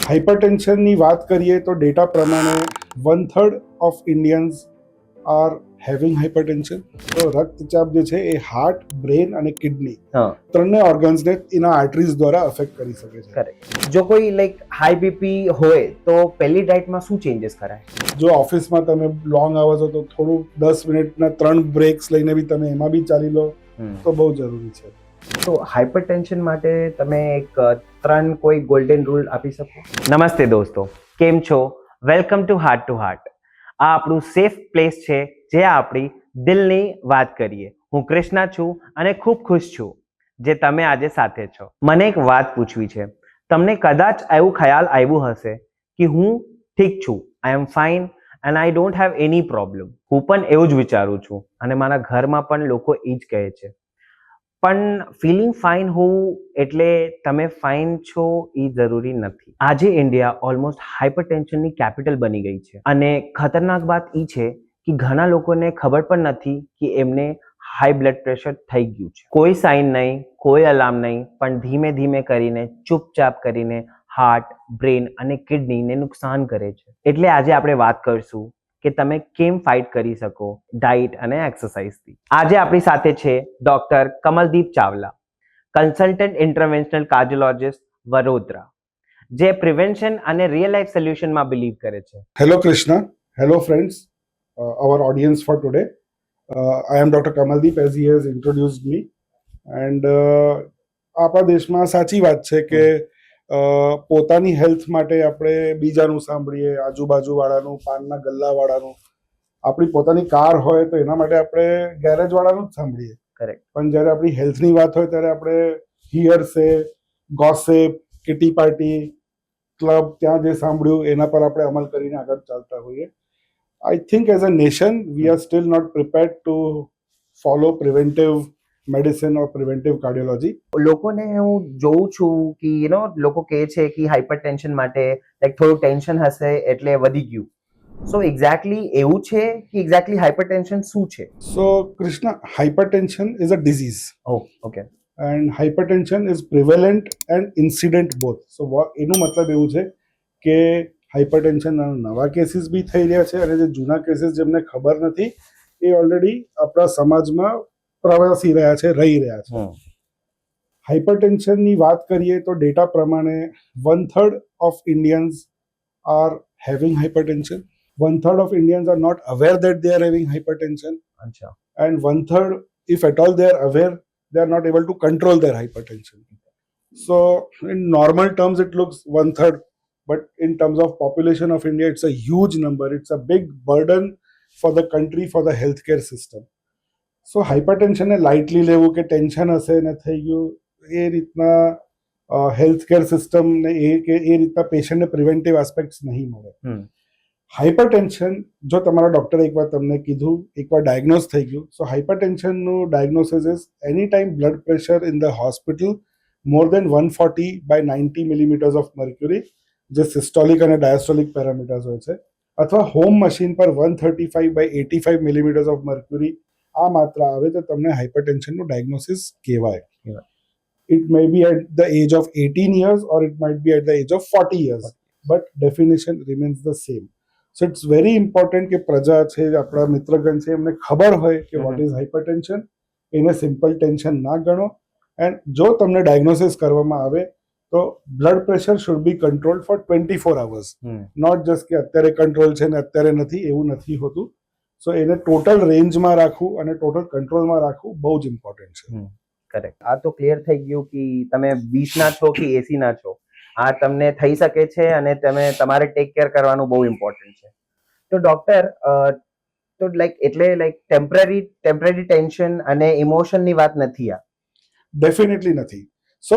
હાઇપરટેન્શનની વાત કરીએ તો ડેટા પ્રમાણે 1/3 of Indians are having hypertension. તો રક્તચાપ જે છે એ હાર્ટ, બ્રેન અને કિડની ત્રણને ઓર્ગન્સને એના આર્ટરીઝ દ્વારા અફેક્ટ કરી શકે છે. કરેક્ટ. જો કોઈ હાઈ બીપી હોય તો પહેલી ડાયટમાં શું ચેન્જીસ કરાય? જો ઓફિસમાં તમે લોંગ આવર્સ હો તો થોડું 10 મિનિટના 3 બ્રેક્સ લઈને બી તમે એમાં બી ચાલી લો તો બહુ જરૂરી છે. તો હાઇપરટેન્શન માટે તમે એક 3 કોઈ ગોલ્ડન રૂલ આપી શકો? નમસ્તે દોસ્તો, કેમ છો? Welcome to heart two heart. આ આપણું સેફ પ્લેસ છે જે આપણી દિલની વાત કરીએ. હું કૃષ્ણા છું અને ખૂબ ખુશ છું જે તમે આજે સાથે છો. મને એક વાત પૂછવી છે. તમને કદાચ એવું ખ્યાલ આવ્યું હશે કે હું ઠીક છું, I am fine and I don't have any problem. હું પણ એવું જ વિચારું છું અને મારા ઘરમાં પણ લોકો એ જ કહે છે. પણ ફિલિંગ ફાઇન હોવું એટલે તમે ફાઇન છો એ જરૂરી નથી. આજે ઇન્ડિયા ઓલમોસ્ટ હાઇપરટેન્શનની કેપિટલ બની ગઈ છે અને ખતરનાક વાત એ છે કે ઘણા લોકોને ખબર પણ નથી કે એમને હાઈ બ્લડ પ્રેશર થઈ ગયું છે. કોઈ સાઇન નહીં, કોઈ અલાર્મ નહીં, પણ ધીમે ધીમે કરીને ચૂપચાપ કરીને હાર્ટ, બ્રેન અને કિડનીને નુકસાન કરે છે. એટલે આજે આપણે વાત કરીશું કે તમે કેમ ફાઇટ કરી શકો ડાયટ અને એક્સરસાઇઝથી. આજે આપણી સાથે છે doctor Kamaldeep Chawla, consultant interventional cardiologist, Vadodara, જે પ્રિવેન્શન અને રિયલ લાઈફ સોલ્યુશનમાં બિલીવ કરે છે. Hello Krishna, hello friends, our audience for today. I am Dr. Kamaldeep, as he has introduced me. And આપણા દેશમાં સાચી વાત છે કે પોતાની હેલ્થ માટે આપણે બીજાનું સાંભળીએ, આજુબાજુવાળાનું, પાનના ગલ્લાવાળાનું. આપણી પોતાની કાર હોય તો એના માટે આપણે ગેરેજવાળાનું જ સાંભળીએ. કરેક્ટ. પણ જ્યારે આપણી હેલ્થની વાત હોય ત્યારે આપણે હિયરસે, ગોસિપ, કિટી પાર્ટી, ક્લબ, ત્યાં જે સાંભળ્યું એના પર આપણે અમલ કરીને આગળ ચાલતા હોઈએ. I think as a nation, we are still not prepared to follow preventive medicine or preventive cardiology. લોકોને હું જોઉં છું કે લોકો કહે છે કે હાઇપરટેન્શન માટે થોડું ટેન્શન હશે એટલે વધી ગયું. સો એક્ઝેક્ટલી એવું છે કે એક્ઝેક્ટલી હાઇપરટેન્શન શું છે? So, Krishna, hypertension is a disease. Oh, okay. And hypertension is prevalent and incident both. So, એનું મતલબ એવું છે કે હાઇપરટેન્શનના નવા કેસીસ બી થઈ રહ્યા છે અને જે જૂના કેસીસ જેમને ખબર નથી એ ઓલરેડી આપણા સમાજમાં પ્રવાસી રહ્યા છે, રહી રહ્યા છે. હાઇપરટેન્શનની વાત કરીએ તો ડેટા પ્રમાણે 1/3 of Indians are having hypertension. 1/3 of Indians are not aware that they are having hypertension. અચ્છા. And 1/3, if at all they are aware, they are not able to control their hypertension. So in normal terms it looks 1/3, but in terms of population of India it's a huge number. It's a big burden for the country, for the healthcare system. So hypertension ને lightly લેવું કે tension હશે ને થઈ ગયું એ રીતના healthcare system ને એ રીતના પેશન્ટને પ્રિવેન્ટિવ એસ્પેક્ટ્સ નહીં મળે. હાઇપરટેન્શન જો તમારા ડૉક્ટરે એકવાર તમને કીધું, એકવાર ડાયગ્નોઝ થઈ ગયું, સો હાઇપરટેન્શનનું diagnosis is any time blood pressure in the hospital more than 140/90 millimetres of mercury, જે સિસ્ટોલિક અને ડાયસ્ટોલિક પેરામીટર્સ હોય છે, અથવા હોમ મશીન પર 135/85 મિલીમીટર્સ ઓફ મર્ક્યુરી આ માત્રા આવે તો તમને હાઇપરટેન્શનનું ડાયગ્નોસિસ કહેવાય. It may be at the age of 18 years or it might be at the age of 40 years, but definition remains the same. So it's very important કે પ્રજા છે, આપણા મિત્રગણ છે, એમને ખબર હોય કે વોટ ઇઝ હાઇપરટેન્શન, એને સિમ્પલ ટેન્શન ના ગણો. એન્ડ જો તમને ડાયગ્નોસિસ કરવામાં આવે તો blood pressure should be controlled for 24 hours, not just કે અત્યારે કંટ્રોલ છે ને અત્યારે નથી, એવું નથી હોતું. સો એને ટોટલ રેન્જમાં રાખવું અને ટોટલ કંટ્રોલમાં રાખવું બહુ જ ઇમ્પોર્ટન્ટ છે. કરેક્ટ. આ તો ક્લિયર થઈ ગયું કે તમે 20 ના છો કે 80 ના છો, આ તમને થઈ શકે છે અને તમારે ટેક કેર કરવાનું બહુ ઇમ્પોર્ટન્ટ છે. તો ડોક્ટર, તો એટલે ટેમ્પરરી ટેન્શન અને ઇમોશનની વાત નથી આ? Definitely નથી. So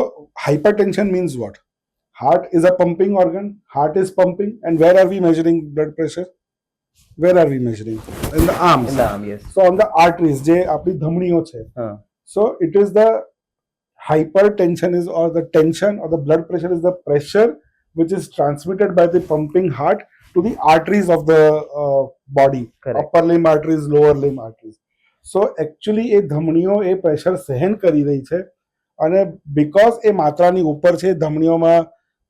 hypertension means what? Heart is a pumping organ. Heart is pumping, and where are we measuring blood pressure? Where are we measuring? In the arms. In the arm, yes. So on the arteries, જે આપણી ધમણીઓ છે. So it is the hypertension is, or the tension or the blood pressure is the pressure which is transmitted by the pumping heart to the arteries of the body. Correct. Upper limb arteries, lower limb arteries. So actually A ધમણીઓ A pressure સહન કરી રહી છે અને because એ માત્રાની ઉપર છે, ધમણીઓમાં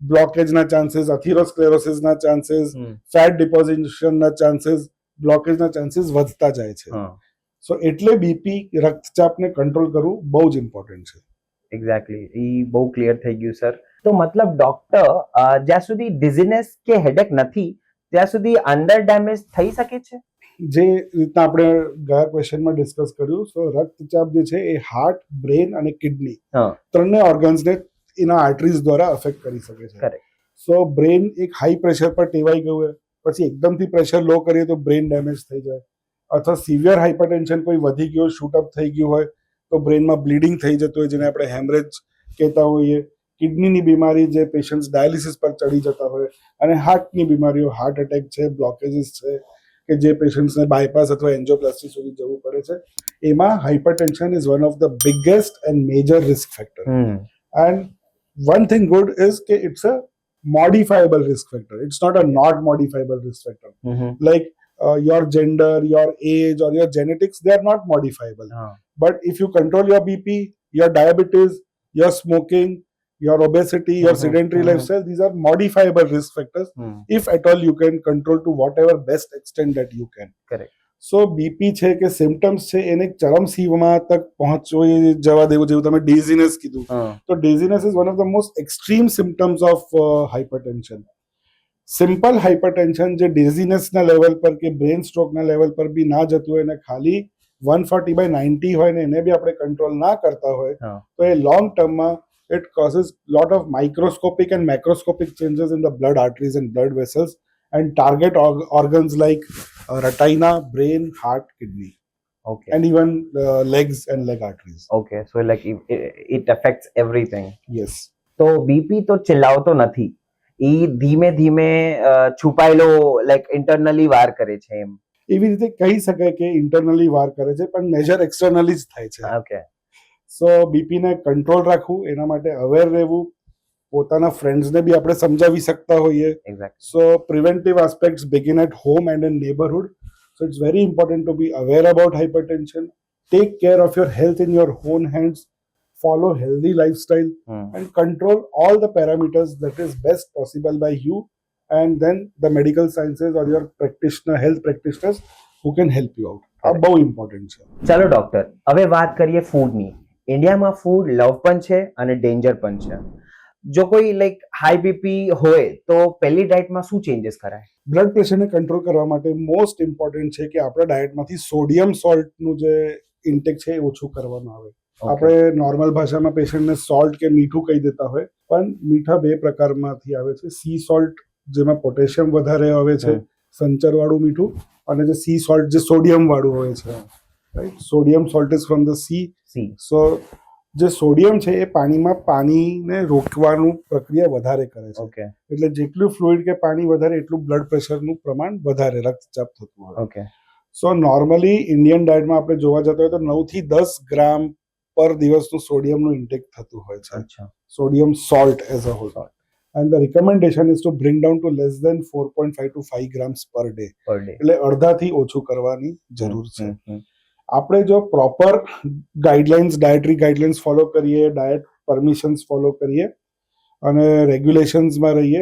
બ્લોકેજના chances, અથિરોસ્ક્લેરોસિસના chances, હમ. Fat ડિપોઝિશનના chances, બ્લોકેજના chances વધતા જાય છે. હા, સો એટલે બીપી રક્તચાપને કંટ્રોલ કરવું બહુ જ ઇમ્પોર્ટન્ટ છે. એક્ઝેક્ટલી, એ બહુ ક્લિયર થઈ ગયું સર. તો મતલબ ડોક્ટર, જ્યાં સુધી ડિઝીનેસ કે હેડેક નથી ત્યાં સુધી અંડર ડેમેજ થઈ શકે છે. જે રીતના આપણે ગયા ક્વેશ્ચનમાં ડિસ્કસ કર્યું, સો રક્તચાપ જે છે એ હાર્ટ, બ્રેન અને કિડની હા, ત્રણને ઓર્ગન્સને એના આર્ટરીઝ દ્વારા અફેક્ટ કરી શકે છે. Correct. સો બ્રેન એક હાઈ પ્રેશર પર ટેવાઈ ગયું હોય, પછી એકદમથી પ્રેશર લો કરીએ તો બ્રેન ડેમેજ થઈ જાય, અથવા સિવિયર હાઇપરટેન્શન કોઈ વધી ગયો, શૂટઅપ થઈ ગયું હોય તો બ્રેનમાં બ્લીડિંગ થઈ જતું હોય, જેને આપણે હેમરેજ કહેતા હોઈએ. કિડનીની બીમારી, જે પેશન્ટ્સ ડાયાલિસિસ પર ચડી જતા હોય, અને હાર્ટની બીમારીઓ, હાર્ટ એટેક છે, બ્લોકેજીસ છે, કે જે પેશન્ટ્સને બાયપાસ અથવા એન્જિયોપ્લાસ્ટી સુધી જવું પડે છે, એમાં hypertension is one of the biggest and major risk factor. And one thing good is that it's a modifiable risk factor. It's not a not modifiable risk factor. Like your gender, your age, or your genetics, they are not modifiable. But if you control your BP, your diabetes, your smoking, your obesity, your sedentary lifestyle, these are modifiable risk factors. If at all you can control to whatever best extent that you can. Correct. So BP છે કે symptoms છે એને ચરમસીમા તક પહોંચવી જવા દેવું, જેવું તમે dizziness કીધું, તો dizziness is one of the most extreme symptoms of hypertension. Simple hypertension જે ડીઝીનેસના લેવલ પર કે બ્રેન સ્ટ્રોકના લેવલ પર બી ના જતું હોય, અને ખાલી 140/90 હોય ને એને બી આપણે કંટ્રોલ ના કરતા હોય, તો એ લોંગ ટર્મમાં it causes lot of microscopic and macroscopic changes in the blood arteries and blood vessels, and target organs like retina, brain, heart, kidney, Okay. and even legs and leg arteries. Okay. So like it affects everything. Yes. તો BP તો ચિલ્લાવતો નથી, એ ધીમે ધીમે છુપાયેલો like internally વાર કરે છે એમ. એવી રીતે કહી શકાય કે ઇન્ટરનલી વાર કરે છે, પણ મેજર એક્સટર્નલી જ થાય છે. ઓકે. સો બીપીને કંટ્રોલ રાખવું, એના માટે અવેર રહેવું, પોતાના ફ્રેન્ડ્સને બી આપણે સમજાવી શકતા હોઈએ. Exactly. So preventive aspects begin at home and in neighborhood. So it's very important to be aware about hypertension. Take care of your health in your own hands. Follow healthy lifestyle and control all the parameters that is best possible by you, and then the medical sciences or your practitioner, health practitioners who can help you out. આ બહુ important છે. ચાલો doctor, હવે વાત કરીએ ફૂડની. ઇન્ડિયામાં food લવ પણ છે અને ડેન્જર પણ છે. જો કોઈ લાઈક હાઈ બીપી હોય તો પહેલી ડાયટમાં શું ચેન્જીસ કરાય? બ્લડ પ્રેશરને કંટ્રોલ કરવા માટે મોસ્ટ ઇમ્પોર્ટન્ટ છે કે આપણા ડાયટમાંથી સોડિયમ સોલ્ટનું જે ઇન્ટેક છે એ ઓછું કરવાનું આવે. આપણે નોર્મલ ભાષામાં પેશન્ટને સોલ્ટ કે મીઠું કહી દેતા હોય, પણ મીઠા બે પ્રકારમાંથી આવે છે. સી સોલ્ટ, જેમાં પોટેશિયમ વધારે આવે છે, સંચરવાળું મીઠું, અને જે સી સોલ્ટ જે સોડિયમ વાળું હોય છે, right. Sodium salt is from the sea. So જે સોડિયમ છે એ પાણીમાં પાણીને રોકવાનું પ્રક્રિયા વધારે કરે છે. ઓકે. એટલે જેટલું ફ્લુઇડ કે પાણી વધારે, એટલું બ્લડ પ્રેશરનું પ્રમાણ વધારે, રક્તચાપ થતું હોય. ઓકે. સો નોર્મલી ઇન્ડિયન ડાયટમાં આપણે જોવા જતા હોય તો 9 થી 10 ગ્રામ પર દિવસનું સોડિયમનું ઇન્ટેક થતું હોય છે. અચ્છા. Sodium salt as a whole. And the recommendation is to bring down to less than 4.5 to 5 grams per day. એટલે અડધાથી ઓછું કરવાની જરૂર છે. આપણે જો proper guidelines, dietary guidelines follow કરીએ, ડાયટ પરમિશન્સ ફોલો કરીએ અને રેગ્યુલેશન્સમાં રહીએ,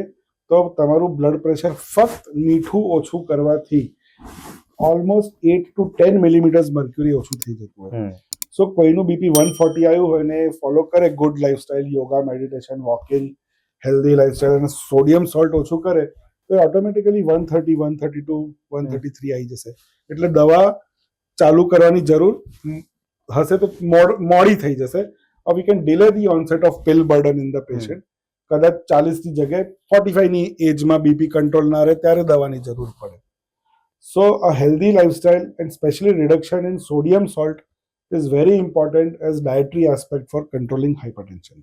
તો તમારું બ્લડ પ્રેશર ફક્ત મીઠું ઓછું કરવાથી ઓલમોસ્ટ 8 to 10 મિલીમીટર્સ મર્ક્યુરી ઓછું થઈ જતું હોય. સો કોઈનું બીપી 140 આવ્યું હોય ને ફોલો કરે good lifestyle, yoga, meditation, walking, healthy lifestyle, અને સોડિયમ સોલ્ટ ઓછું કરે, તો ઓટોમેટિકલી 130, 132, 133 આવી જશે. એટલે દવા ચાલુ કરવાની જરૂર હશે તો મોડી થઈ જશે. We can delay the onset of pill burden in the patient. કદાચ 40ની જગ્યાએ 45ની એજમાં બીપી કંટ્રોલ ના રહે ત્યારે દવાની જરૂર પડે. So a healthy lifestyle and specially reduction in sodium salt is very important as dietary aspect for controlling hypertension.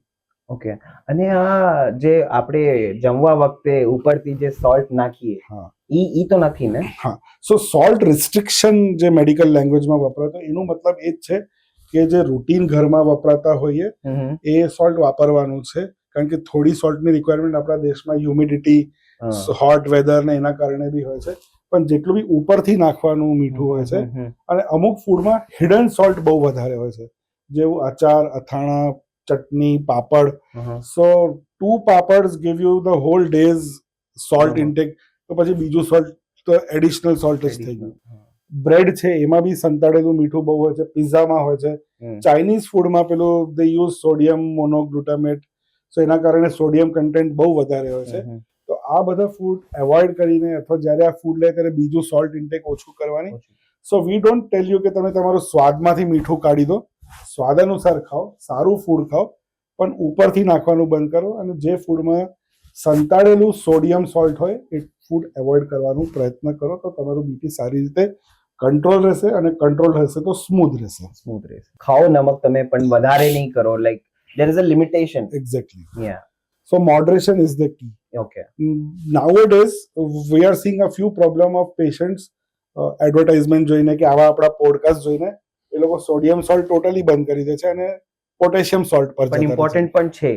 Okay. અને આ જે આપણે જમવા વખતે ઉપરથી જે સોલ્ટ નાખીએ, ઈ તો નથી ને? હા. સો સોલ્ટ રિસ્ટ્રિક્શન જે મેડિકલ લેંગ્વેજમાં વપરાતો, એનું મતલબ એ જ છે કે જે રૂટીન ઘરમાં વપરાતા હોઈએ એ સોલ્ટ વાપરવાનું છે. કારણ કે થોડી સોલ્ટની રિક્વાયરમેન્ટ આપણા દેશમાં હ્યુમિડિટી, હોટ વેધર ને એના કારણે બી હોય છે. પણ જેટલું બી ઉપરથી નાખવાનું મીઠું હોય છે, અને અમુક ફૂડમાં હિડન સોલ્ટ બહુ વધારે હોય છે, જેવું અચાર, અથાણા, ચટણી, પાપડ. સો 2 પાપડ્સ give you the whole day's salt intake, તો પછી બીજું સોલ્ટ તો એડિશનલ સોલ્ટ જ થઈ ગયું. બ્રેડ છે એમાં બી સંતાડેલું મીઠું બહુ હોય છે, પિઝામાં હોય છે, ચાઇનીઝ ફૂડમાં પેલું દે યુઝ સોડિયમ મોનોગ્લુટામેટ, સો એના કારણે સોડિયમ કન્ટેન્ટ બહુ વધારે હોય છે. તો આ બધા ફૂડ એવોઇડ કરીને અથવા જ્યારે આ ફૂડ લે ત્યારે બીજું સોલ્ટ ઇન્ટેક ઓછું કરવાની. સો વી ડોન્ટ ટેલ યુ કે તમે તમારું સ્વાદમાંથી મીઠું કાઢી દો, સ્વાદ અનુસાર ખાઓ, સારું ફૂડ ખાઓ, પણ ઉપરથી નાખવાનું બંધ કરો અને જે ફૂડમાં સંતાડેલું સોડિયમ સોલ્ટ હોય એ ફૂડ એવોઇડ કરવાનો પ્રયત્ન કરો, તો તમારું બીપી સારી રીતે કંટ્રોલ રહેશે અને કંટ્રોલ રહેશે તો સ્મૂથ રહેશે. ખાઓ નમક તમે, પણ વધારે નહીં કરો. Like there is a limitation. Exactly. Yeah. So moderation is the key. Okay. Nowadays we are seeing a few problem of patients advertisement જોઈને કે આવા આપણા પોડકાસ્ટ જોઈને એ લોકો સોડિયમ સોલ્ટ ટોટલી બંધ કરી દે છે અને પોટેશિયમ સોલ્ટ પર પણ ઇમ્પોર્ટન્ટ પણ છે.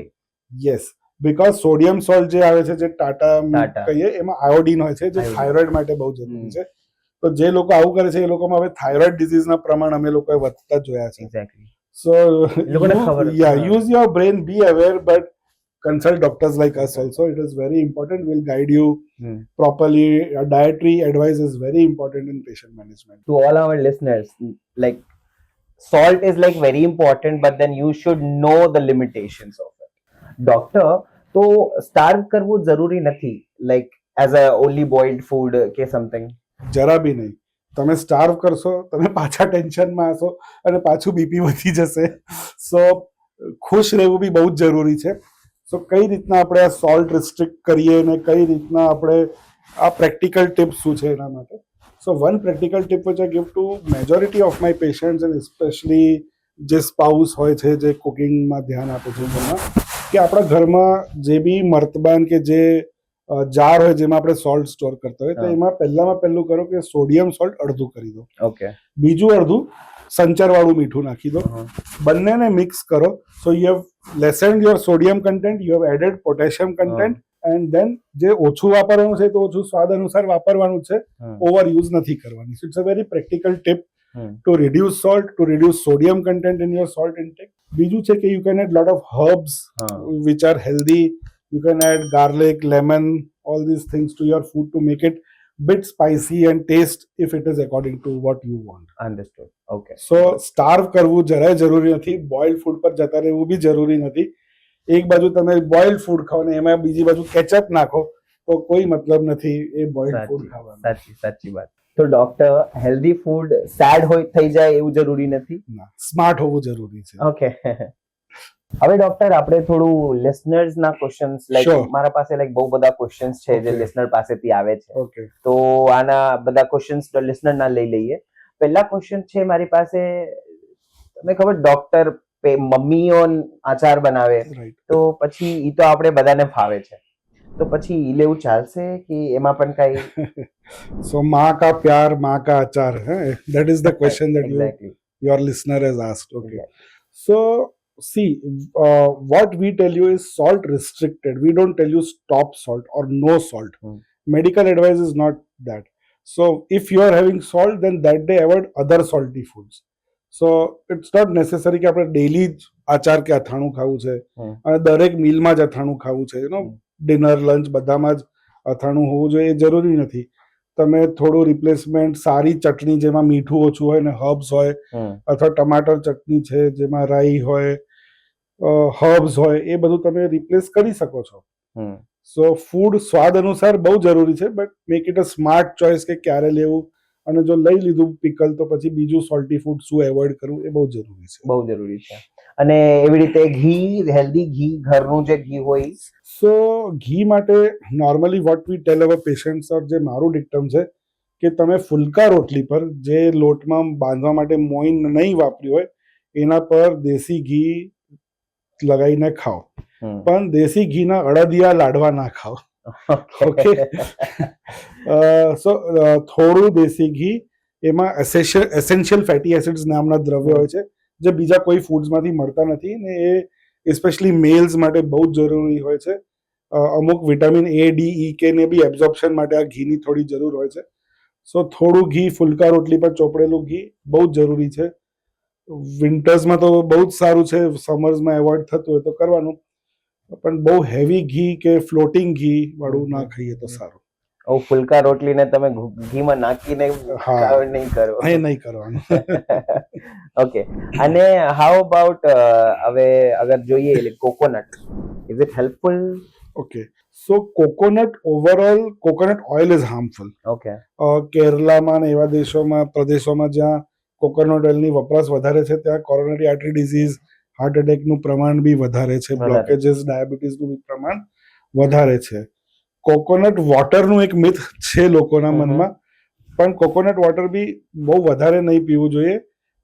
યસ, બીકોઝ સોડિયમ સોલ્ટ જે આવે છે, જે ટાટા કહીએ, એમાં આયોડિન હોય છે, જે થાઇરોઇડ માટે બહુ જરૂરી છે. તો જે લોકો આવું કરે છે એ લોકોમાં હવે થાઇરોઇડ ડિઝીઝના પ્રમાણ અમે લોકોએ વધતા જોયા છે. Exactly. So use your brain, be aware, but consult doctors like us also. It is very important. We'll guide you properly. Dietary advice is very important in patient management. To all our listeners, like salt is like very important, but then you should know the limitations of it. Doctor, તો starve કરવું જરૂરી નથી, like as a only boiled food કે something? જરા બી નહીં. તમે સ્ટાર્વ કરશો, તમે પાછા ટેન્શનમાં હશો અને પાછું બીપી વધી જશે. સો ખુશ રહેવું બી બહુ જ જરૂરી છે. સો કઈ રીતના આપણે આ સોલ્ટ રિસ્ટ્રિક્ટ કરીએ અને કઈ રીતના આપણે આ પ્રેક્ટિકલ ટિપ્સ શું છે એના માટે. So one practical tip which I give to majority of my patients and specially જે સ્પાઉસ હોય છે, જે કુકિંગમાં ધ્યાન આપે છે, એમાં કે આપણા ઘરમાં જે બી મર્તબાન કે જે જાર હોય જેમાં આપણે સોલ્ટ સ્ટોર કરતા હોય, તો એમાં પહેલું કરો કે સોડિયમ સોલ્ટ અડધું કરી દો. ઓકે. બીજું અડધું સંચરવાળું મીઠું નાખી દો. બંનેને મિક્સ કરો. So you have lessened your sodium content, you have added potassium content, and then જે ઓછું વાપરવાનું છે તો ઓછું સ્વાદ અનુસાર વાપરવાનું છે, ઓવર યુઝ નથી કરવાની. So it's a very practical tip to reduce salt, to reduce sodium content in your salt intake. બીજું છે કે you can add lot of herbs which are healthy. You can add garlic, lemon, all these things to your food to make it bit spicy and taste if it is according to what you want. Understood. Okay. So starve કરવું જરાય જરૂરી નથી. Boiled food પર જતા રહેવું બી જરૂરી નથી. એક બાજુ તમે બોઇલ્ડ ફૂડ ખાઓ ને એમાં બીજી બાજુ કેચઅપ નાખો તો કોઈ મતલબ નથી એ બોઇલ્ડ ફૂડ ખાવાનો. સાચી વાત. તો ડોક્ટર, હેલ્ધી ફૂડ સેડ હોય થઈ જાય એવું જરૂરી નથી? ના, સ્માર્ટ હોવું જરૂરી છે. ઓકે. હવે ડોક્ટર, આપણે થોડું લિસનર્સ ના ક્વેશ્ચન્સ, લાઈક મારા પાસે લાઈક બહુ બધા ક્વેશ્ચન્સ છે જે લિસનર પાસેથી આવે છે. ઓકે. તો આના બધા ક્વેશ્ચન્સ લિસનર ના લઈ લઈએ. પહેલા ક્વેશ્ચન છે મારી પાસે, તમને ખબર ડોક્ટર મમ્મીઓ આચાર બનાવે તો પછી ઈ તો આપણે બધાને ફાવે છે, તો પછી ઈ લેવું ચાલશે કે એમાં પણ કઈ? સો માં કા પ્યાર માં કા આચાર, that is the question that your listener has asked. Okay. So see, what we tell you is salt restricted. We don't tell you stop salt or no salt. Medical advice is not that. So if you are having salt, then that day avoid other salty foods. So it's not necessary કે આપણે daily આચાર કે અથાણું ખાવું છે અને દરેક મીલમાં જ અથાણું ખાવું છે. ડિનર, લંચ બધામાં જ અથાણું હોવું જોઈએ એ જરૂરી નથી. તમે થોડું રિપ્લેસમેન્ટ, સારી ચટણી જેમાં મીઠું ઓછું હોય ને હર્બ્સ હોય, અથવા ટમાટર ચટણી છે જેમાં રાઈ હોય, હર્બ્સ હોય, એ બધું તમે રિપ્લેસ કરી શકો છો. સો ફૂડ સ્વાદ અનુસાર બહુ જરૂરી છે, but make it a smart choice કે ક્યારે લેવું, અને જો લઈ લીધું પિકલ તો પછી બીજું સોલ્ટી ફૂડ શું એવોઇડ કરવું એ બહુ જરૂરી છે. બહુ જરૂરી છે. અને એવી રીતે ઘી, હેલ્ધી ઘી, ઘરનું જે ઘી હોય. સો ઘી માટે normally what we tell our patients, or જે મારું ડિક્ટમ છે કે તમે ફુલકા રોટલી પર જે લોટમાં બાંધવા માટે મોઈન નહીં વાપર્યું હોય એના પર દેશી ઘી લગાવીને ખાઓ, પણ દેશી ઘીના અડદિયા લાડવા ના ખાઓ. ઓકે. સો થોડું દેશી ઘી, એમાં એસેન્શિયલ ફેટી એસિડ્સ નામના દ્રવ્ય હોય છે જે બીજા કોઈ ફૂડ્સમાંથી મળતા નથી, ને એ સ્પેશિયલી મેલ્સ માટે બહુ જ જરૂરી હોય છે. અમુક vitamin A, D, E, K ને બી એબ્ઝોર્પ્શન માટે આ ઘીની થોડી જરૂર હોય છે. સો થોડું ઘી ફુલકા રોટલી પર ચોપડેલું ઘી બહુ જ જરૂરી છે. વિન્ટર્સમાં તો બહુ જ સારું છે, સમર્સમાં એવોઇડ થતું હોય તો કરવાનું. પણ બહુ હેવી ઘી કે ફ્લોટિંગ ઘી વાળું ના ખાઈએ તો સારું. ફુલકા રોટલીને તમે ઘીમાં નાખીને હા. નહીં કરો. એ નહીં કરવાનું. ઓકે, અને હાઉ અબાઉટ હવે અગર જોઈએ એટલે coconut, is it helpful? Okay. So coconut overall, coconut oil is harmful. Okay. કેરલામાં ને એવા દેશોમાં પ્રદેશોમાં જ્યાં કોકોનટ ઓઇલની વપરાશ વધારે છે ત્યાં કોરોનરી આર્ટરી ડિઝીઝ, હાર્ટ એટેકનું પ્રમાણ બી વધારે છે, વધારે. બ્લોકેજીસ, ડાયાબિટીસનું બી પ્રમાણ વધારે છે. કોકોનટ વોટરનું એક મિથ છે લોકોના મનમાં, પણ કોકોનટ વોટર બી બહુ વધારે નહીં પીવું જોઈએ,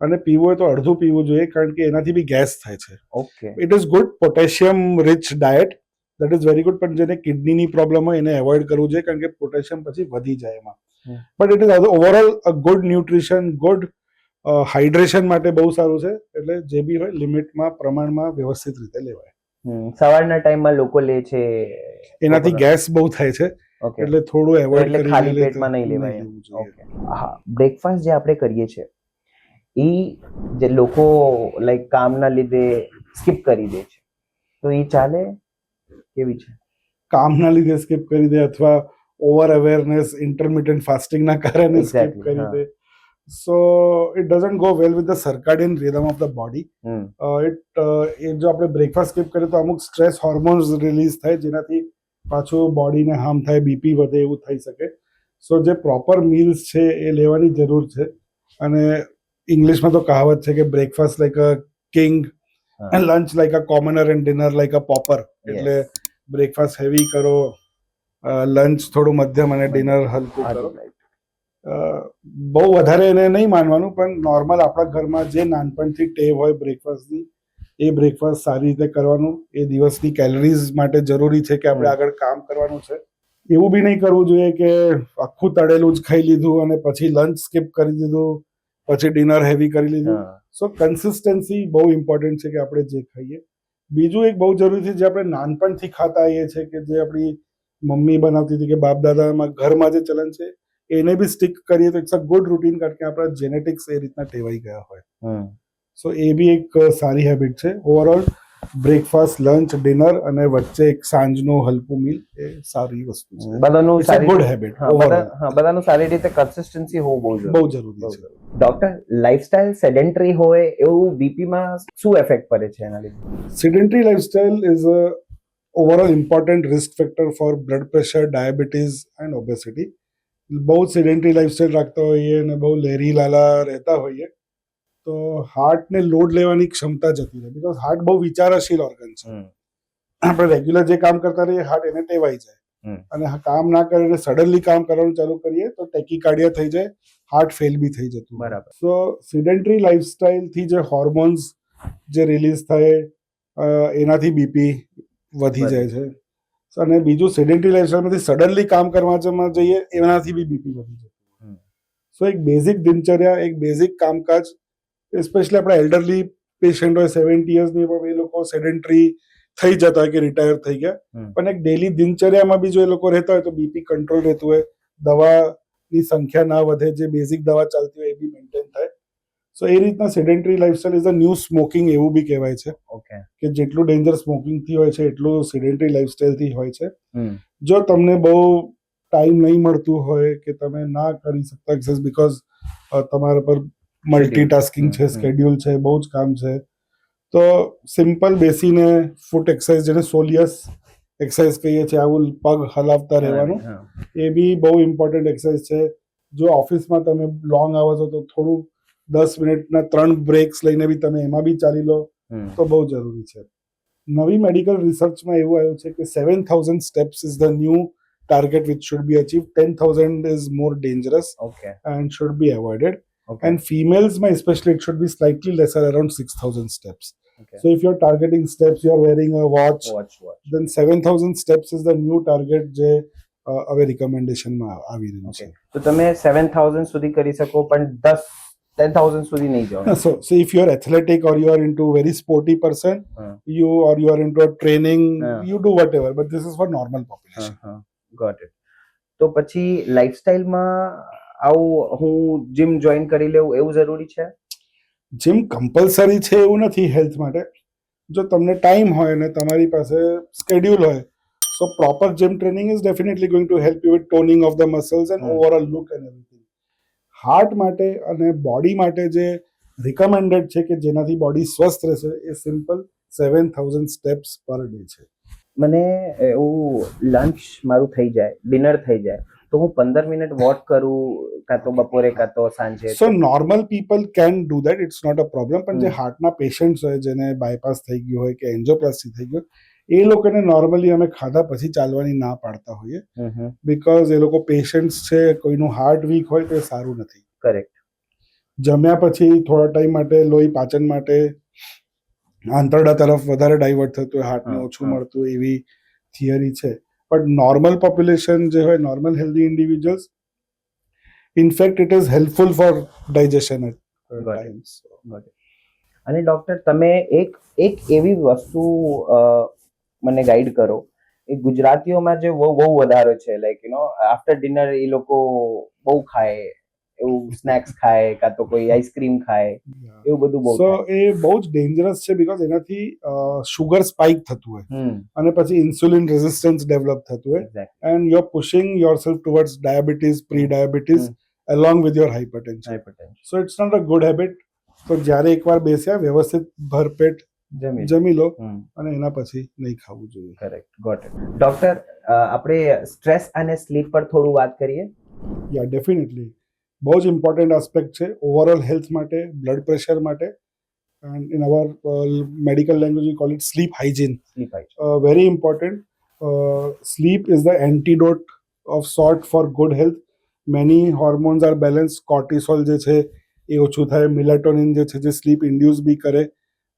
અને પીવું હોય તો અડધું પીવું જોઈએ, કારણ કે એનાથી બી ગેસ થાય છે. Okay. It is good potassium rich diet, that is very good, પણ જેને કિડનીની પ્રોબ્લેમ હોય એને એવોઇડ કરવું જોઈએ, કારણ કે પોટેશિયમ પછી વધી જાય એમાં. But it is overall a good nutrition, good hydration માટે બહુ સારું છે. એટલે જે બી હોય લિમિટમાં, પ્રમાણમાં, વ્યવસ્થિત રીતે લેવાય. સવારના ટાઈમમાં લોકો લે છે, એનાથી ગેસ બહુ થાય છે, ઓકે, એટલે થોડું એવોઇડ એટલે કરીને ખાલી લે તો પેટમાં નહીં લેવાય. લેવું જોઈએ. ઓકે. હા, બ્રેકફાસ્ટ જે આપણે કરીએ છીએ ઈ જે લોકો લાઈક કામના લીધે સ્કીપ કરી દે છે, તો ઈ ચાલે? કેવી છે? કામના લીધે સ્કીપ કરી દે અથવા ઓવર અવેરનેસ, ઇન્ટરમિટન્ટ ફાસ્ટિંગના કારણે સ્કીપ Exactly, કરી હા. દે. So it doesn't go well with the circadian rhythm of the body. એ જો આપણે બ્રેકફાસ્ટ સ્કીપ કરીએ તો અમુક સ્ટ્રેસ હોર્મોન્સ રિલીઝ થાય, જેનાથી પાછું બોડીને હાર્મ થાય, બીપી વધે, એવું થઈ શકે. સો જે પ્રોપર મીલ્સ છે એ લેવાની જરૂર છે. અને ઇંગ્લિશમાં તો કહાવત છે કે breakfast like a king and lunch like a commoner and dinner like a pauper. એટલે બ્રેકફાસ્ટ હેવી કરો, લંચ થોડું મધ્યમ અને ડિનર હલકું કરો. બહુ વધારે એને નહીં માનવાનું, પણ નોર્મલ આપણા ઘરમાં જે નાનપણથી ટેવ હોય બ્રેકફાસ્ટની, એ બ્રેકફાસ્ટ સારી રીતે કરવાનું. એ દિવસની કેલરીઝ માટે જરૂરી છે કે આપણે આગળ કામ કરવાનું છે. એવું બી નહીં કરવું જોઈએ કે આખું તળેલું જ ખાઈ લીધું અને પછી લંચ સ્કીપ કરી દીધું, પછી ડિનર હેવી કરી લીધું. સો કન્સિસ્ટન્સી બહુ ઇમ્પોર્ટન્ટ છે કે આપણે જે ખાઈએ. બીજું એક બહુ જરૂરી છે, જે આપણે નાનપણથી ખાતા આવીએ છીએ, કે જે આપણી મમ્મી બનાવતી હતી કે બાપ દાદામાં ઘરમાં જે ચલન છે, એને બી સ્ટીક કરીએ તો ઇટ્સ અ ગુડ રૂટીન, કારણ કે આપણા જેનેટિક્સ એ રીતના ટેવાઈ ગયા હોય. સો એ બી એક સારી હેબિટ છે. ઓવરઓલ બ્રેકફાસ્ટ, લંચ, ડિનર અને વચ્ચે એક સાંજનું હલકું મીલ એ સારી વસ્તુ છે. બધાનું ઇટ્સ અ ગુડ હેબિટ. બધાનું સારી રીતે કન્સિસ્ટન્સી હોવું બહુ જરૂરી છે. ડોક્ટર, લાઈફસ્ટાઈલ સેડેન્ટરી હોય એવું બીપીમાં શું એફેક્ટ પડે છે એના લીધે? Sedentary lifestyle is a overall important risk factor for blood pressure, diabetes and obesity. બહુ સેડેન્ટરી લાઈફસ્ટાઈલ રાખતા હોઈએ અને બહુ લેરી લાલા રહેતા હોઈએ તો હાર્ટને લોડ લેવાની ક્ષમતા જતી રહે, બીકોઝ હાર્ટ બહુ વિચારશીલ ઓર્ગન છે. આપણે રેગ્યુલર જે કામ કરતા રહીએ, હાર્ટ એને ટેવાઈ જાય, અને કામ ના કરીને સડનલી કામ કરવાનું ચાલુ કરીએ તો ટેકીકાર્ડિયા થઈ જાય, હાર્ટ ફેલ બી થઈ જતું. બરાબર. સો સેડેન્ટરી લાઈફસ્ટાઈલથી જે હોર્મોન્સ જે રિલીઝ થાય, એનાથી બીપી વધી જાય છે. અને બીજું, સેડેન્ટરી લાઈફસ્ટાઈલમાંથી સડનલી કામ કરવામાં જઈએ એનાથી બી બીપી વધી જાય. સો એક બેઝિક દિનચર્યા, એક બેઝિક કામકાજ, સ્પેશિયલી આપણા એલ્ડરલી પેશન્ટ હોય 70 યર્સની, એ લોકો સેડેન્ટરી થઈ જતા હોય કે રિટાયર થઈ ગયા, પણ એક ડેલી દિનચર્યામાં બી જો એ લોકો રહેતા હોય તો બીપી કંટ્રોલ રહેતું હોય, દવાની સંખ્યા ના વધે, જે બેઝિક દવા ચાલતી હોય એ બી મેન્ટેન થાય. સો એ રીતના sedentary lifestyle is a new smoking એવું બી કહેવાય છે. ઓકે. કે જેટલું ડેન્જર સ્મોકિંગથી હોય છે એટલું સેડેન્ટરી લાઈફસ્ટાઈલથી હોય છે. જો તમને બહુ ટાઈમ નહીં મળતું હોય કે તમે ના કરી શકતા એક્સરસાઇઝ, બીકોઝ તમારા પર મલ્ટીટાસ્કિંગ છે, સ્કેડ્યુલ છે, બહુ જ કામ છે, તો સિમ્પલ બેસીને ફૂટ એક્સરસાઇઝ, જેને સોલિયસ એક્સરસાઇઝ કહીએ છીએ, આવું પગ હલાવતા રહેવાનું, એ બી બહુ ઇમ્પોર્ટન્ટ એક્સરસાઇઝ છે. જો ઓફિસમાં તમે લોંગ આવર્સ હો તો થોડું 10 મિનિટના 3 બ્રેક્સ લઈને બી તમે એમાં બી ચાલી લો તો બહુ જરૂરી છે. નવી મેડિકલ રિસર્ચમાં એવું આવ્યું છે કે 7,000 steps is the new target which should be achieved. 10,000 is more dangerous and should be avoided. And females, especially, it should be slightly lesser, around 6,000 steps. So if you're targeting steps, you're wearing a watch. Then 7,000 steps is the new target જે હવે રિકમેન્ડેશનમાં આવી રહ્યું છે. તો તમે 7,000 સુધી કરી શકો, પણ 10,000 સુધી નહીં જાઓ. So if you're athletic or you are into very sporty person, you are into a training, you do whatever, but this is for normal population. Got it. તો પછી લાઈફસ્ટાઈલમાં આવું હું જીમ જોઈન કરી લેવું એવું જરૂરી છે? જીમ કમ્પલસરી છે એવું નથી હેલ્થ માટે, જો તમને ટાઈમ હોય અને તમારી પાસે સ્કેડ્યુલ હોય, so proper gym training is definitely going to help you with toning of the muscles and overall look and everything. Heart માટે અને બોડી માટે જે રિકમેન્ડેડ છે કે જેનાથી બોડી સ્વસ્થ રહેશે એ સિમ્પલ 7,000 સ્ટેપ્સ પર ડે છે. મને એવું લંચ મારું થઈ જાય, ડિનર થઈ જાય, તો હું 15 મિનિટ વોક કરું, કાં તો બપોરે કાં તો સાંજે. So normal people can do that, it's not a problem. પણ જે હાર્ટના પેશન્ટ્સ હોય, જેને બાયપાસ થઈ ગયું હોય કે એન્જિયોપ્લાસ્ટી થઈ ગયું, એ લોકોને નોર્મલી અમે ખાધા પછી ચાલવાની ના પાડતા હોઈએ, બીકોઝ એ લોકો પેશન્ટ્સ છે, કોઈનું હાર્ટ વીક હોય તો એ સારું નથી. કરેક્ટ. જમ્યા પછી થોડા ટાઈમ માટે લોહી પાચન માટે આંતરડા તરફ વધારે ડાયવર્ટ થતું હોય, હાર્ટને ઓછું મળતું હોય, એવી થિયરી છે. બટ નોર્મલ પોપ્યુલેશન જે હોય, normal healthy individuals, in fact it is helpful for digestion at times. અને ડોક્ટર, તમે એક એવી વસ્તુ મને ગાઈડ કરો. એ ગુજરાતીઓમાં જે બહુ વધારે છે, લાઈક આફ્ટર ડિનર એ લોકો બહુ ખાય, એવું સ્નેક્સ ખાય, કાં તો કોઈ આઈસ્ક્રીમ ખાય, એવું બધું બહુ સો થાય. એ બહુ જ ડેન્જરસ છે, બીકોઝ એનાથી શુગર સ્પાઇક થતું હોય અને પછી ઇન્સ્યુલિન રેઝિસ્ટન્સ ડેવલપ થતું હોય, exactly. And you are pushing yourself towards diabetes, pre diabetes along with your hypertension. So it's not a good habit. તો જ્યારે એકવાર બેસ્યા, વ્યવસ્થિત ભરપેટ જમી લો અને એના પછી નહીં ખાવું જોઈએ. Correct, got it. ડોક્ટર, આપણે સ્ટ્રેસ અને સ્લીપ પર થોડું વાત કરીએ. યા ડેફિનેટલી બહુ જ ઇમ્પોર્ટન્ટ આસ્પેક્ટ છે ઓવરઓલ હેલ્થ માટે, બ્લડ પ્રેશર માટે. And in our medical language we call it sleep hygiene. Very important. Sleep is the antidote of sort for good health. Many hormones are balance. Cortisol જે છે એ ઓછું થાય, મિલેટોનિન જે છે જે સ્લીપ ઇન્ડ્યુસ બી કરે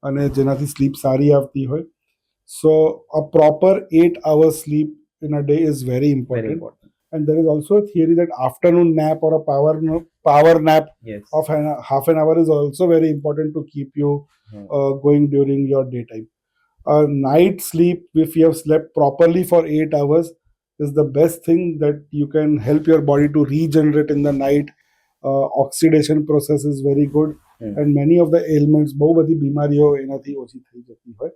અને જેનાથી સ્લીપ સારી આવતી હોય. સો અ proper 8 hours sleep in a day is very important. And there is also a theory that afternoon nap or a power nap of half an hour is also very important to keep you going during your daytime. Night sleep, if you have slept properly for 8 hours, is the best thing that you can help your body to regenerate in the night. Oxidation process is very good, and many of the ailments, બહુ બધી બીમારીઓ એનાથી ઓછી થઈ જતી હોય.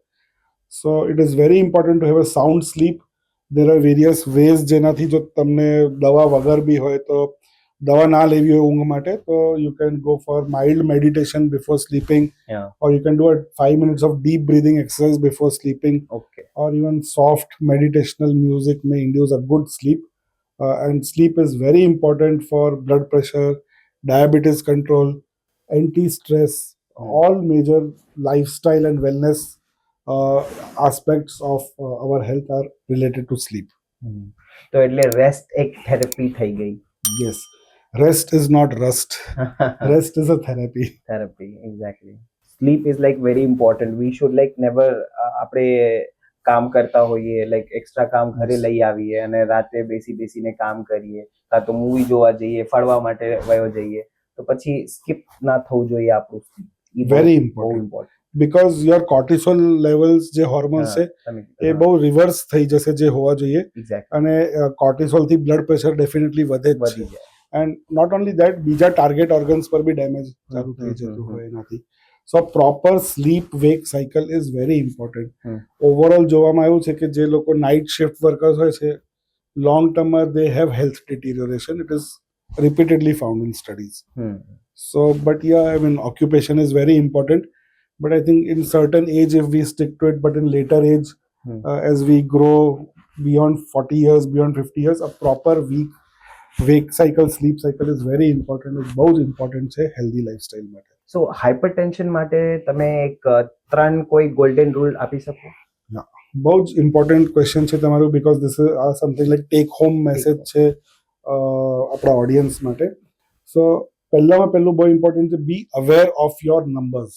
So it is very important to have a sound sleep. There are various ways જેનાથી જો તમને દવા વગર બી હોય તો દવા ના લેવી હોય ઊંઘ માટે, તો you can go for mild meditation before sleeping, or you can do a 5 minutes of deep breathing exercise before sleeping, or even soft meditational music may induce a good sleep. And sleep is very important for blood pressure, diabetes control, anti-stress, all major lifestyle and wellness aspects of our health are related to sleep. તો એટલે rest એક therapy થઈ ગઈ. Yes, rest is not rust. Rest is a therapy. Therapy, exactly. Sleep is like very important. We should like never આપણે કામ કરતા હોઈએ, like extra કામ ઘરે લઈ આવીએ અને રાતે બેસીને કામ કરીએ, કાં તો મૂવી જોવા જઈએ, ફરવા માટે વયો જઈએ, તો પછી સ્કીપ ના થવું જોઈએ આપણું sleep. Very important. Because your cortisol levels જે હોર્મોન્સ છે એ બહુ રિવર્સ થઈ જશે જે હોવા જોઈએ, અને કોર્ટિસોલ થી બ્લડ પ્રેશર ડેફિનેટલી વધે જ છે. એન્ડ નોટ ઓનલી દેટ, બીજા ટાર્ગેટ ઓર્ગન્સ પર બી ડેમેજ ચાલુ થઈ જતું હોય એનાથી. So proper sleep wake cycle is very important. Overall જોવામાં આવ્યું છે કે જે લોકો નાઇટ શિફ્ટ વર્કર્સ હોય છે, લોંગ ટર્મમાં they have health deterioration. It is repeatedly found in studies. So but yeah, I mean occupation is very important, but I think in certain age if we stick to it, but in later age as we grow beyond 40 years, beyond 50 years, a proper wake cycle, sleep cycle is very important. It's बहुत important છે healthy lifestyle માટે. So hypertension માટે તમે એક 3 કોઈ golden rule આપી શકો? Yeah, બહુ જ important question છે તમારું, because this is something like take home message છે આપણા ઓડિયન્સ માટે. સો પહેલામાં પહેલું બહુ ઇમ્પોર્ટન્ટ છે, be aware of your numbers.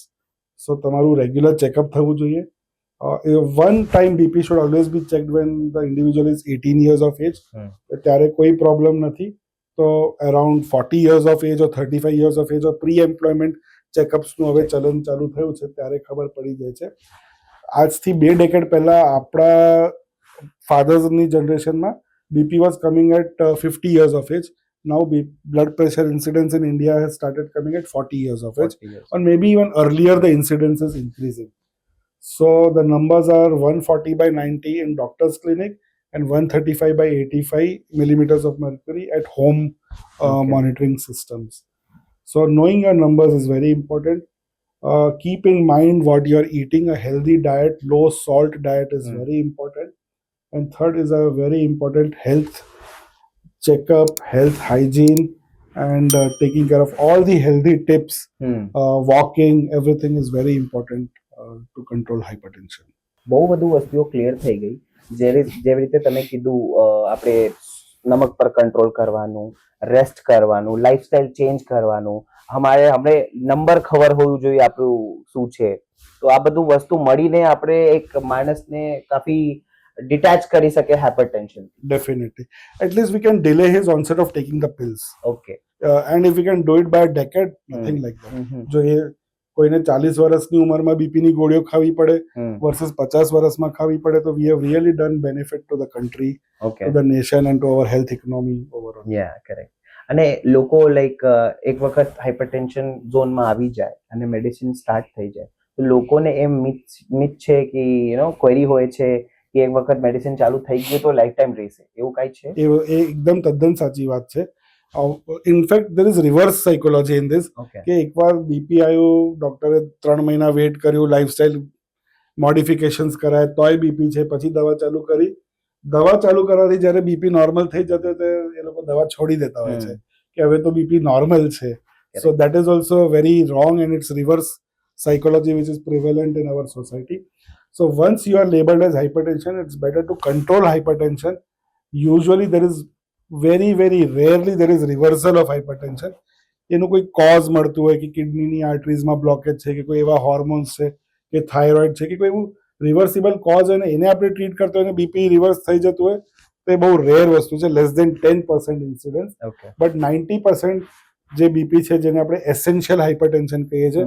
So તમારું રેગ્યુલર ચેકઅપ થવું જોઈએ. One time BP should always be checked when the individual is 18 years of age. ત્યારે કોઈ પ્રોબ્લેમ નથી. તો around 40 years of age or 35 years of age or pre employment ચેકઅપ્સનું હવે ચલન ચાલુ થયું છે, ત્યારે ખબર પડી જાય છે. આજથી 2 decade પહેલા આપણા ફાધર્સની જનરેશનમાં BP was coming at 50 years of age. Now blood pressure incidence in India has started coming at 40 years of age, or maybe even earlier the incidence is increasing. So the numbers are 140 by 90 in doctor's clinic and 135 by 85 millimeters of mercury at home Okay. monitoring systems. So knowing your numbers is very important. Keep in mind what you're eating. A healthy diet, low salt diet is very important. And third is a very important health checkup, health hygiene, and taking care of all the healthy tips. Walking, everything is very important to control hypertension. બહુ બધું વસ્તુઓ clear થઈ ગઈ. જેવી રીતે તમે કીધું આપણે નમક પર કંટ્રોલ કરવાનું, રેસ્ટ કરવાનું, લાઈફસ્ટાઈલ ચેન્જ કરવાનું, હમણે નંબર ખબર હોવું જોઈએ આપણું શું છે. તો આ બધું વસ્તુ મળીને આપણે એક માણસને કાફી ડિટેચ કરી શકે hypertension. Definitely. At least we can delay his onset of taking the pills. Okay. And if we can do it by a decade, nothing like that. જો એ કોઈને 40 વર્ષની ઉંમરમાં બીપીની ગોળીઓ ખાવી પડે વર્સસ 50 વર્ષમાં ખાવી પડે તો we have really done benefit to the country, okay. to the nation and to our health economy overall. Yeah correct. અને લોકો લાઈક એક વખત હાઇપરટેન્શન ઝોનમાં આવી જાય અને મેડિસિન સ્ટાર્ટ થઈ જાય તો લોકોને એમ મિથ છે કે ક્વેરી હોય છે કે એક વખત મેડિસિન ચાલુ થઈ ગયું તો લાઈફ ટાઈમ રહેશે, એવું કાંઈ છે? એ એકદમ તદ્દન સાચી વાત છે. In fact there is reverse psychology in this. Okay. કે એકવાર બીપી આવ્યું, ડોક્ટરે 3 મહિના વેઇટ કર્યું, લાઈફસ્ટાઈલ મોડિફિકેશન્સ કરાય તોય બીપી છે, પછી દવા ચાલુ કરી. દવા ચાલુ કરવાથી જ્યારે બીપી નોર્મલ થઈ જતો તો એ લોકો દવા છોડી દેતા હોય છે કે હવે તો બીપી નોર્મલ છે. So that is also very wrong and it's reverse psychology which is prevalent in our society. So once you are labeled as hypertension, it's better to control hypertension. Usually there is very rarely there is reversal of hypertension. એનું કોઈ cause મળતું હોય કે કિડનીની આર્ટરીઝમાં blockage છે કે કોઈ એવા hormones છે કે થાઇરોઇડ છે કે કોઈ એવું રિવર્સિબલ કોઝ હોય ને એને આપણે ટ્રીટ કરતા હોય ને બીપી રિવર્સ થઈ જતું હોય તો એ બહુ રેર વસ્તુ છે, less than 10% incidence. Okay. But 90% જે બીપી છે જેને આપણે એસેન્શિયલ હાઇપરટેન્શન કહીએ છીએ,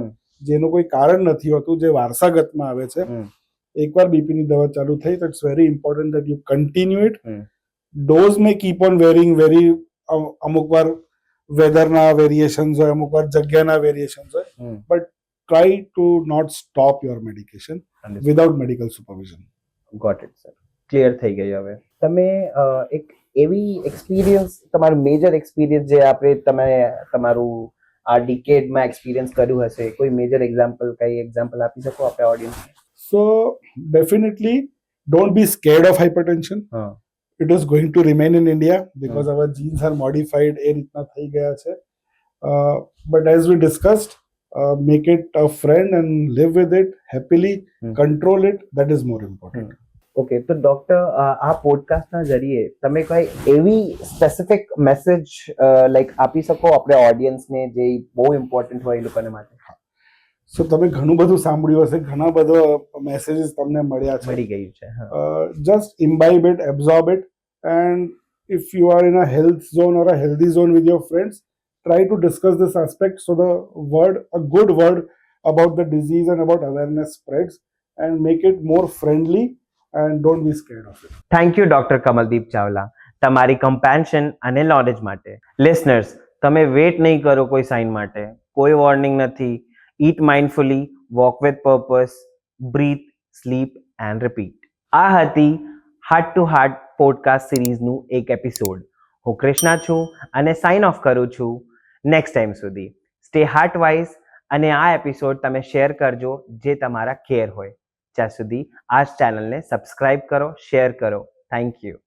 જેનું કોઈ કારણ નથી હોતું, જે વારસાગતમાં આવે છે, એકવાર બીપીની દવા ચાલુ થઈ તો it's very important that you continue it. Dose may keep on varying અમુક વાર વેધરના વેરિએશન્સ હોય, અમુક વાર જગ્યાના વેરિએશન્સ હોય, but try to not stop your medication without medical supervision. Got it sir, clear થઈ ગઈ. હવે તમે એક એવી એક્સપિરિયન્સ, તમારું મેજર એક્સપિરિયન્સ જે આપણે તમે તમારું આ ડિકેડમાં એક્સપિરિયન્સ કર્યું હશે, કોઈ મેજર એક્ઝામ્પલ, કઈ એક્ઝામ્પલ આપી શકો આપણે ઓડિયન્સને? So definitely don't be scared of hypertension. It is going to remain in India because our genes are modified. એ રીતના થઈ ગયા છે. But as we discussed, make it a friend and live with it happily. Control it. That is more important. Okay. તો doctor, આ પોડકાસ્ટના જરીએ તમે કઈ એવી specific message like આપી શકો આપણે ઓડિયન્સને જે બહુ ઇમ્પોર્ટન્ટ હોય એ લોકોને માટે? સો તમે ઘણું બધું સાંભળ્યું હશે, ઘણા બધા મેસેજીસ તમને મળ્યા છે. મળી ગયું છે. Just imbibe it, absorb it, and if you are in a health zone or a healthy zone with your friends, try to discuss this aspect so a good word about the disease and about awareness spreads, and make it more friendly and don't be scared of it. Thank you doctor Kamaldeep Chawla તમારી કમ્પેન્શન અને knowledge માટે. Listeners, તમે wet નહીં કરો કોઈ sign માટે, કોઈ વોર્નિંગ નથી. Eat mindfully, walk with purpose, breathe, sleep and repeat. આ હતી હાર્ટ ટુ હાર્ટ પોડકાસ્ટ સિરીઝનું એક એપિસોડ. હું કૃષ્ણા છું અને સાઇન ઓફ કરું છું. નેક્સ્ટ ટાઈમ સુધી સ્ટે હાર્ટ વાઇઝ અને આ એપિસોડ તમે શેર કરજો જે તમારા કેર હોય. ત્યાં સુધી આ ચેનલને સબસ્ક્રાઇબ કરો, શેર કરો. Thank you.